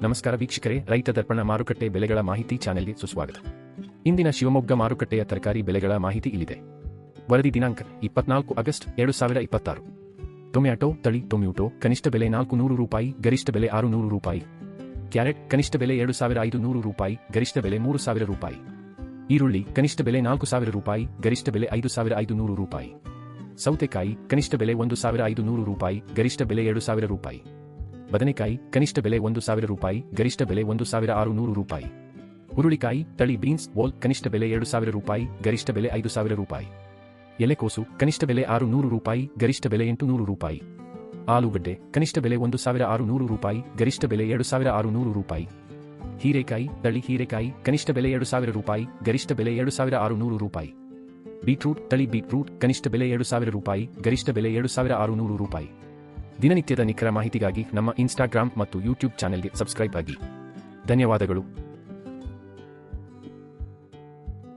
ನಮಸ್ಕಾರ ವೀಕ್ಷಕರೇ, ರೈತ ದರ್ಪಣ ಮಾರುಕಟ್ಟೆ ಬೆಲೆಗಳ ಮಾಹಿತಿ ಚಾನೆಲ್ಗೆ ಸುಸ್ವಾಗತ. ಇಂದಿನ ಶಿವಮೊಗ್ಗ ಮಾರುಕಟ್ಟೆಯ ತರಕಾರಿ ಬೆಲೆಗಳ ಮಾಹಿತಿ ಇಲ್ಲಿದೆ. ವರದಿ ದಿನಾಂಕ 24 ಆಗಸ್ಟ್ 2026. ಟೊಮ್ಯಾಟೊ ತಳಿ ಟೊಮ್ಯಾಟೊ ಕನಿಷ್ಠ ಬೆಲೆ 400 ರೂಪಾಯಿ, ಗರಿಷ್ಠ ಬೆಲೆ 600 ರೂಪಾಯಿ. ಕ್ಯಾರೆಟ್ ಕನಿಷ್ಠ ಬೆಲೆ 2500 ರೂಪಾಯಿ, ಗರಿಷ್ಠ ಬೆಲೆ 3000 ರೂಪಾಯಿ. ಈರುಳ್ಳಿ ಕನಿಷ್ಠ ಬೆಲೆ 4000 ರೂಪಾಯಿ, ಗರಿಷ್ಠ ಬೆಲೆ 5500 ರೂಪಾಯಿ. ಸೌತೆಕಾಯಿ ಕನಿಷ್ಠ ಬೆಲೆ 1500 ರೂಪಾಯಿ, ಗರಿಷ್ಠ ಬೆಲೆ 2000 ರೂಪಾಯಿ. ಬದನೆಕಾಯಿ ಕನಿಷ್ಠ ಬೆಲೆ 1000 ರೂಪಾಯಿ, ಗರಿಷ್ಠ ಬೆಲೆ 1600 ರೂಪಾಯಿ. ಹುರುಳಿಕಾಯಿ ತಳಿ ಬೀನ್ಸ್ ವೋಲ್ ಕನಿಷ್ಠ ಬೆಲೆ 2000 ರೂಪಾಯಿ, ಗರಿಷ್ಠ ಬೆಲೆ 5000 ರೂಪಾಯಿ. ಎಲೆಕೋಸು ಕನಿಷ್ಠ ಬೆಲೆ 600 ರೂಪಾಯಿ, ಗರಿಷ್ಠ ಬೆಲೆ 800 ರೂಪಾಯಿ. ಆಲೂಗಡ್ಡೆ ಕನಿಷ್ಠ ಬೆಲೆ 1600 ರೂಪಾಯಿ, ಗರಿಷ್ಠ ಬೆಲೆ 2600 ರೂಪಾಯಿ. ಹೀರೆಕಾಯಿ ತಳಿ ಹೀರೆಕಾಯಿ ಕನಿಷ್ಠ ಬೆಲೆ 2000 ರೂಪಾಯಿ, ಗರಿಷ್ಠ ಬೆಲೆ 2600 ರೂಪಾಯಿ. ಬೀಟ್ರೂಟ್ ತಳಿ ಬೀಟ್ರೂಟ್ ಕನಿಷ್ಠ ಬೆಲೆ 2000 ರೂಪಾಯಿ, ಗರಿಷ್ಠ ಬೆಲೆ 2600 ರೂಪಾಯಿ. ದಿನನಿತ್ಯದ ನಿಖರ ಮಾಹಿತಿಗಾಗಿ ನಮ್ಮ ಇನ್ಸ್ಟಾಗ್ರಾಮ್ ಮತ್ತು ಯೂಟ್ಯೂಬ್ ಚಾನೆಲ್ಗೆ ಸಬ್ಸ್ಕ್ರೈಬ್ ಆಗಿ. ಧನ್ಯವಾದಗಳು.